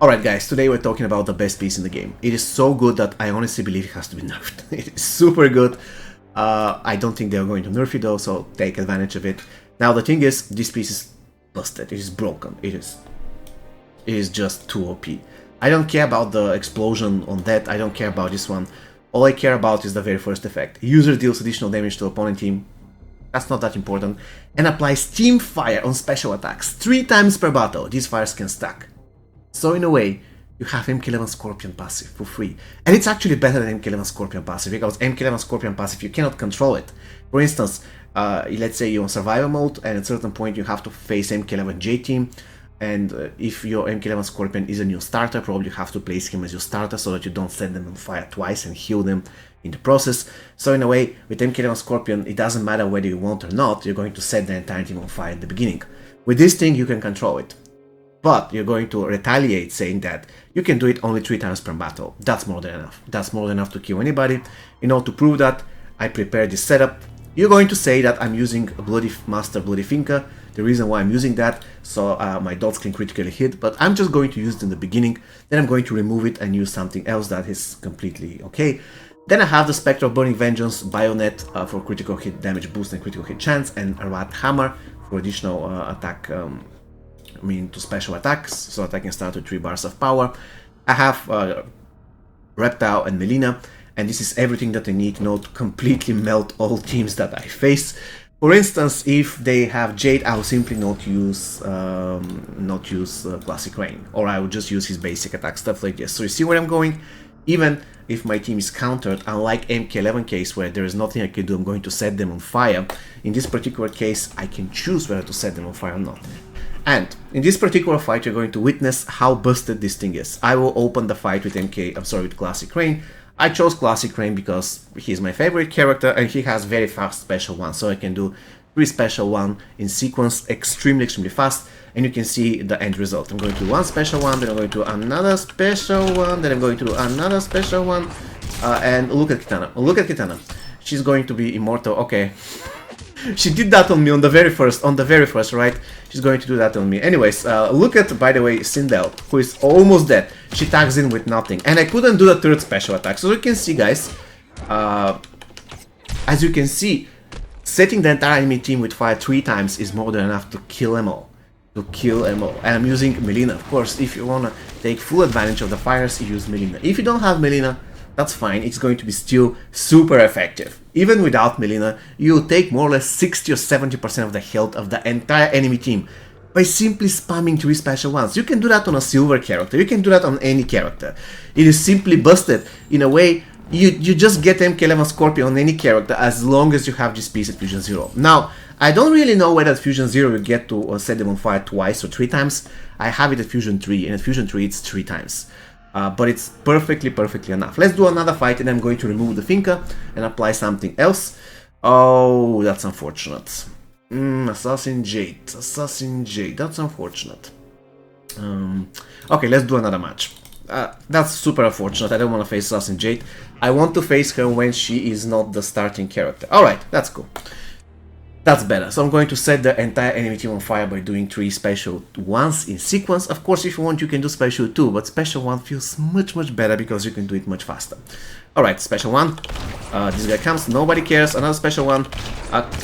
Alright guys, today we're talking about the best piece in the game. It is so good that I honestly believe it has to be nerfed. It is super good. I don't think they're going to nerf it though, so take advantage of it. Now the thing is, this piece is busted, it is broken, it is just too OP. I don't care about the explosion on that, I don't care about this one. All I care about is the very first effect. User deals additional damage to opponent team. That's not that important. And applies team fire on special attacks 3 times per battle. These fires can stack. So in a way, you have MK11 Scorpion passive for free. And it's actually better than MK11 Scorpion passive, because MK11 Scorpion passive, you cannot control it. For instance, let's say you're on survival mode, and at a certain point you have to face MK11 J team, and if your MK11 Scorpion is a new starter, probably you have to place him as your starter so that you don't set them on fire twice and heal them in the process. So in a way, with MK11 Scorpion, it doesn't matter whether you want or not, you're going to set the entire team on fire at the beginning. With this thing, you can control it. But you're going to retaliate, saying that you can do it only 3 times per battle. That's more than enough. That's more than enough to kill anybody. In order to prove that, I prepared this setup. You're going to say that I'm using a Bloody Master Bloody Finka. The reason why I'm using that, so my dots can critically hit, but I'm just going to use it in the beginning. Then I'm going to remove it and use something else that is completely okay. Then I have the Specter of Burning Vengeance, Bayonet for critical hit damage boost and critical hit chance, and a Rat Hammer for additional attack. To special attacks, so that I can start with 3 bars of power. I have Reptile and Melina, and this is everything that I need now to completely melt all teams that I face. For instance, if they have Jade, I'll simply not use Classic Rain, or I will just use his basic attack, stuff like this. So you see where I'm going? Even if my team is countered, unlike MK11 case where there is nothing I can do, I'm going to set them on fire. In this particular case, I can choose whether to set them on fire or not. And in this particular fight, you're going to witness how busted this thing is. I will open the fight with with Classic Rain. I chose Classic Rain because he's my favorite character and he has very fast special 1, so I can do 3 special 1 in sequence extremely fast, and you can see the end result. I'm going to do 1 special 1, then I'm going to do another special 1, then I'm going to do another special 1, and look at Kitana. Look at Kitana. She's going to be immortal. Okay. She did that on me on the very first, right? She's going to do that on me. Anyways, look at, by the way, Sindel, who is almost dead. She tags in with nothing. And I couldn't do the 3rd special attack. So you can see, guys, as you can see, setting the entire enemy team with fire 3 times is more than enough to kill them all. And I'm using Melina, of course. If you want to take full advantage of the fires, you use Melina. If you don't have Melina, that's fine, it's going to be still super effective. Even without Melina, you'll take more or less 60 or 70% of the health of the entire enemy team by simply spamming 3 special 1s. You can do that on a silver character, you can do that on any character. It is simply busted. In a way, you just get MK11 Scorpion on any character as long as you have this piece at Fusion 0. Now, I don't really know whether at Fusion 0 you get to set them on fire twice or 3 times. I have it at Fusion 3, and at Fusion 3 it's 3 times. But it's perfectly enough. Let's do another fight, and I'm going to remove the Finka and apply something else. Oh, that's unfortunate. Assassin Jade, that's unfortunate. Okay, let's do another match. That's super unfortunate. I don't want to face Assassin Jade. I want to face her when she is not the starting character. Alright, that's cool. That's better. So I'm going to set the entire enemy team on fire by doing 3 special 1s in sequence. Of course, if you want, you can do special 2, but special 1 feels much better because you can do it much faster. Alright, special 1. This guy comes, nobody cares. Another special 1.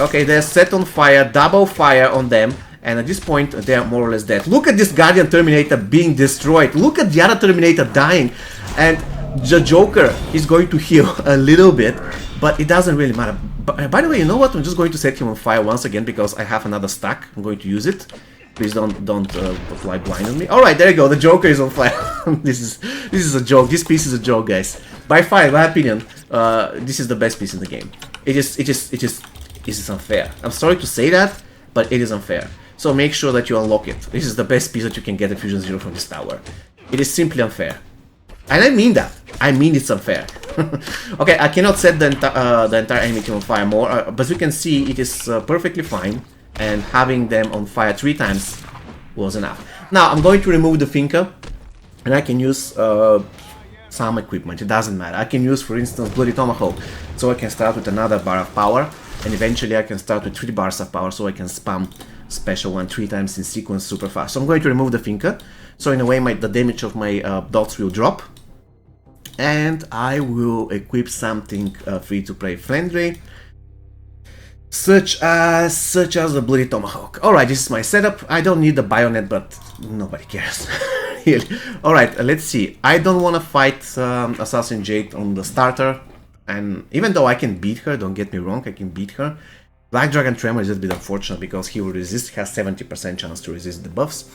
Okay, they're set on fire, double fire on them, and at this point, they're more or less dead. Look at this Guardian Terminator being destroyed. Look at the other Terminator dying. And the Joker is going to heal a little bit, but it doesn't really matter. By the way, you know what? I'm just going to set him on fire once again because I have another stack. I'm going to use it. Please don't apply blind on me. All right, there you go. The Joker is on fire. This is a joke. This piece is a joke, guys. By far, in my opinion, this is the best piece in the game. It is unfair. I'm sorry to say that, but it is unfair. So make sure that you unlock it. This is the best piece that you can get at Fusion 0 from this tower. It is simply unfair. And I mean that. I mean it's unfair. Okay, I cannot set the entire enemy team on fire more, but you can see it is perfectly fine, and having them on fire 3 times was enough. Now, I'm going to remove the Finka, and I can use some equipment, it doesn't matter. I can use, for instance, Bloody Tomahawk, so I can start with another bar of power, and eventually I can start with 3 bars of power, so I can spam special 1 3 times in sequence super fast. So I'm going to remove the Finka. So in a way, the damage of my dots will drop. And I will equip something free-to-play friendly, such as the Bloody Tomahawk. Alright, this is my setup. I don't need the bayonet, but nobody cares. Really. Alright, let's see. I don't want to fight Assassin Jade on the starter. And even though I can beat her, don't get me wrong, I can beat her. Black Dragon Tremor is just a bit unfortunate because he will resist, has 70% chance to resist the buffs.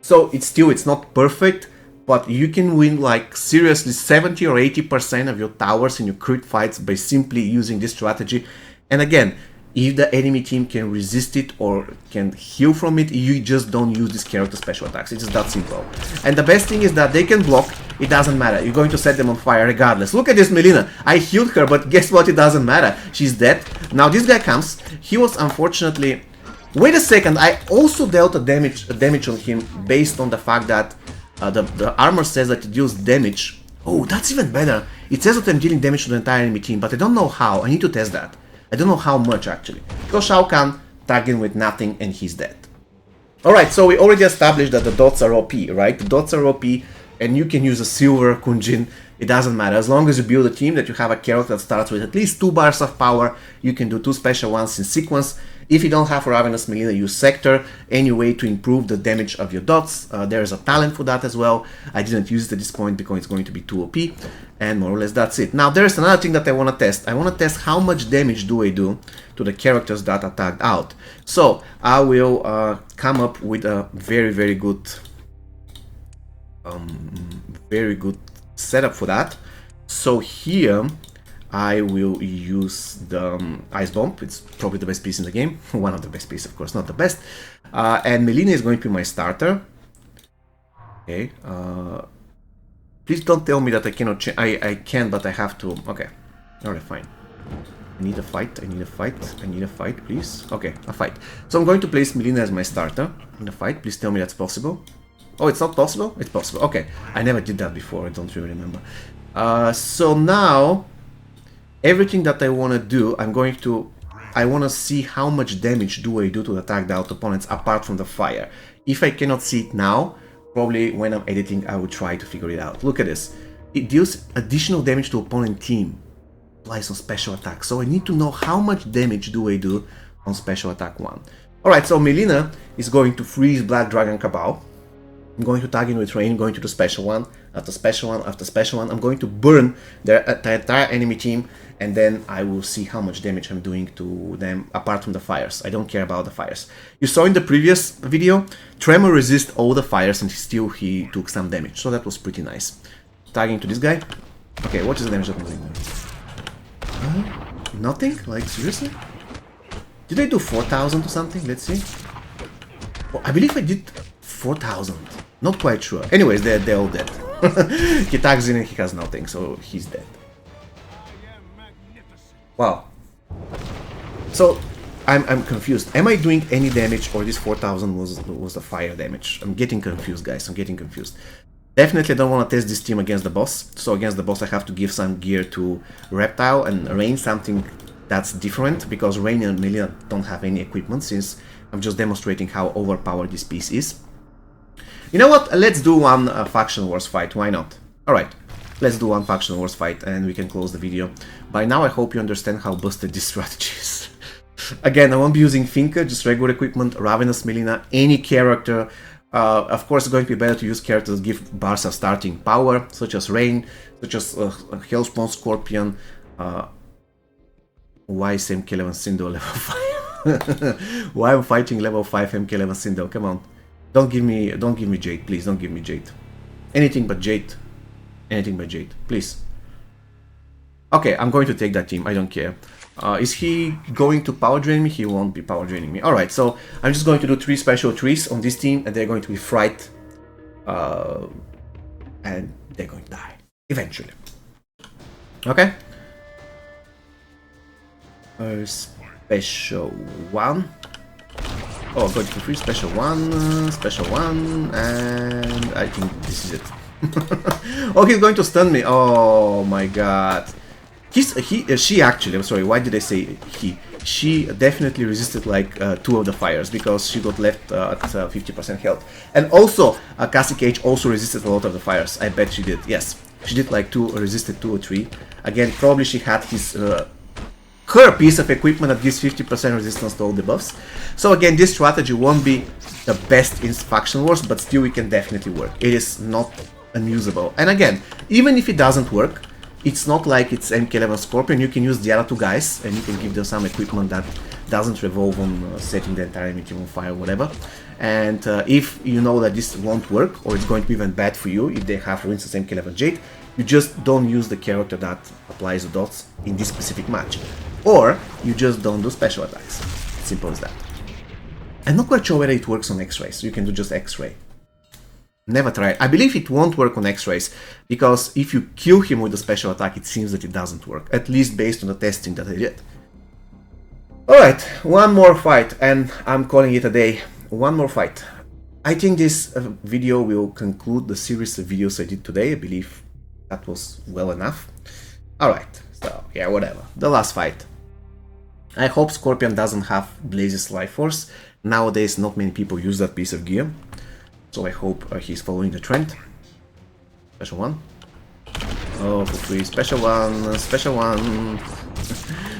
So it's not perfect, but you can win like seriously 70 or 80% of your towers in your crit fights by simply using this strategy. And again, if the enemy team can resist it or can heal from it, you just don't use this character special attacks. It's just that simple. And the best thing is that they can block. It doesn't matter. You're going to set them on fire regardless. Look at this Melina. I healed her, but guess what? It doesn't matter. She's dead. Now this guy comes. He was unfortunately... Wait a second. I also dealt a damage on him based on the fact that the armor says that it deals damage. Oh, that's even better. It says that I'm dealing damage to the entire enemy team, but I don't know how. I need to test that. I don't know how much actually. Because Shao Kahn tagged him with nothing and he's dead. Alright, so we already established that the dots are OP, right? The dots are OP and you can use a silver Kunjin. It doesn't matter. As long as you build a team that you have a character that starts with at least 2 bars of power, you can do 2 special ones in sequence. If you don't have Ravenous Melina, use Specter. Any way to improve the damage of your dots. There is a talent for that as well. I didn't use it at this point because it's going to be too OP. And more or less that's it. Now there's another thing that I want to test. I want to test how much damage do I do to the characters that are tagged out. So I will come up with a very good setup for that. So here I will use the Ice Bomb. It's probably the best piece in the game. One of the best pieces, of course, not the best. And Melina is going to be my starter. Okay. Please don't tell me that I cannot change. I can, but I have to. Okay. Alright, fine. I need a fight. I need a fight. I need a fight, please. Okay, a fight. So I'm going to place Melina as my starter in a fight. Please tell me that's possible. Oh, it's not possible? It's possible. Okay. I never did that before. I don't really remember. So now... Everything that I want to do, I want to see how much damage do I do to the tagged out opponents apart from the fire. If I cannot see it now, probably when I'm editing I will try to figure it out. Look at this. It deals additional damage to opponent team. Applies on special attack. So I need to know how much damage do I do on special attack 1. Alright, so Melina is going to freeze Black Dragon Cabal. I'm going to tag in with Rain, going to the special one, after special one, after special one. I'm going to burn the entire enemy team, and then I will see how much damage I'm doing to them apart from the fires. I don't care about the fires. You saw in the previous video, Tremor resists all the fires and still he took some damage, so that was pretty nice. Tagging to this guy. Okay, what is the damage that I'm doing? Nothing? Like, seriously? Did I do 4,000 or something? Let's see. Oh, I believe I did 4,000. Not quite sure. Anyways, they're all dead. He tags in and he has nothing, so he's dead. Wow. So, I'm confused. Am I doing any damage or this 4,000 was the fire damage? I'm getting confused, guys. I'm getting confused. Definitely don't want to test this team against the boss. So against the boss I have to give some gear to Reptile and Rain, something that's different, because Rain and Melina don't have any equipment, since I'm just demonstrating how overpowered this piece is. You know what? Let's do one Faction Wars fight. Why not? Alright, let's do one Faction Wars fight and we can close the video. By now I hope you understand how busted this strategy is. Again, I won't be using Finka, just regular equipment, Ravenous Melina, any character. Of course, it's going to be better to use characters that give Barca starting power, such as Rain, such as Hellspawn Scorpion. Why is MK11 Sindel level 5? Why I'm fighting level 5 MK11 Sindel? Come on. Don't give me Jade, please, don't give me Jade. Anything but Jade. Anything but Jade, please. Okay, I'm going to take that team, I don't care. Is he going to power drain me? He won't be power draining me. Alright, so I'm just going to do 3 special trees on this team, and they're going to be fright. And they're going to die. Eventually. Okay? Special 1. Oh, going to 3, special 1, and I think this is it. Oh, he's going to stun me. Oh my god. She actually, I'm sorry, why did I say he? she definitely resisted like 2 of the fires because she got left at 50% health. And also, Cassie Cage also resisted a lot of the fires. I bet she did. Yes, she did like resisted 2 or 3. Again, probably she had his her piece of equipment that gives 50% resistance to all debuffs. So again, this strategy won't be the best in faction wars, but still it can definitely work. It is not unusable. And again, even if it doesn't work, it's not like it's MK11 Scorpion. You can use the other 2 guys and you can give them some equipment that doesn't revolve on setting the entire enemy team on fire or whatever. And if you know that this won't work, or it's going to be even bad for you if they have, for instance, MK11 Jade, you just don't use the character that applies the dots in this specific match. Or you just don't do special attacks. Simple as that. I'm not quite sure whether it works on X-Rays, so you can do just X-Ray. Never try it. I believe it won't work on X-Rays, because if you kill him with a special attack, it seems that it doesn't work, at least based on the testing that I did. Alright, one more fight, and I'm calling it a day. One more fight. I think this video will conclude the series of videos I did today. I believe that was well enough. Alright, so yeah, whatever. The last fight. I hope Scorpion doesn't have Blaze's Life Force. Nowadays, not many people use that piece of gear. So I hope he's following the trend. Special one. Oh, for 3. Special one. Special one.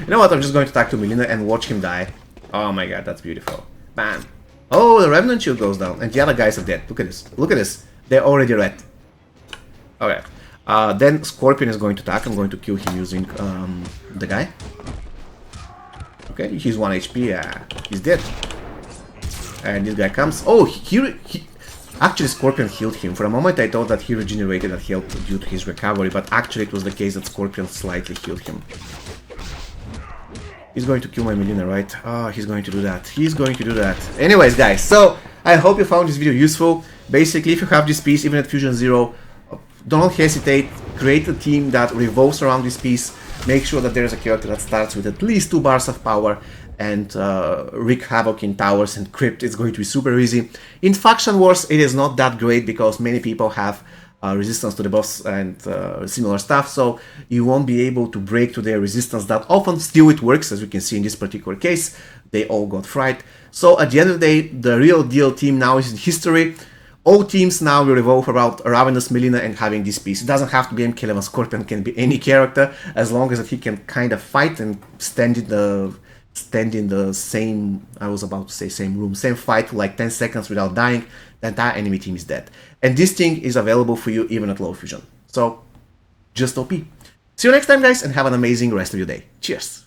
You know what? I'm just going to attack to Melina and watch him die. Oh my god, that's beautiful. Bam. Oh, the Revenant Shield goes down. And the other guys are dead. Look at this. Look at this. They're already red. Okay. Then Scorpion is going to attack. I'm going to kill him using the guy. Okay, he's 1 HP. Yeah, he's dead. And this guy comes. Oh, he actually, Scorpion healed him. For a moment, I thought that he regenerated that health due to his recovery, but actually, it was the case that Scorpion slightly healed him. He's going to kill my Melina, right? Oh, he's going to do that. He's going to do that. Anyways, guys, so I hope you found this video useful. Basically, if you have this piece, even at Fusion 0, don't hesitate. Create a team that revolves around this piece. Make sure that there's a character that starts with at least 2 bars of power and wreak havoc in towers and crypt. It's going to be super easy. In faction wars, it is not that great because many people have resistance to the buffs and similar stuff, so you won't be able to break to their resistance that often. Still, it works, as we can see in this particular case. They all got fried. So at the end of the day, the real deal team now is in history. All teams now will revolve around Ravenous Melina and having this piece. It doesn't have to be MK11 Scorpion, it can be any character, as long as that he can kind of fight and stand in the same, I was about to say same room, same fight for like 10 seconds without dying. The entire enemy team is dead. And this thing is available for you even at low fusion. So, just OP. See you next time, guys, and have an amazing rest of your day. Cheers!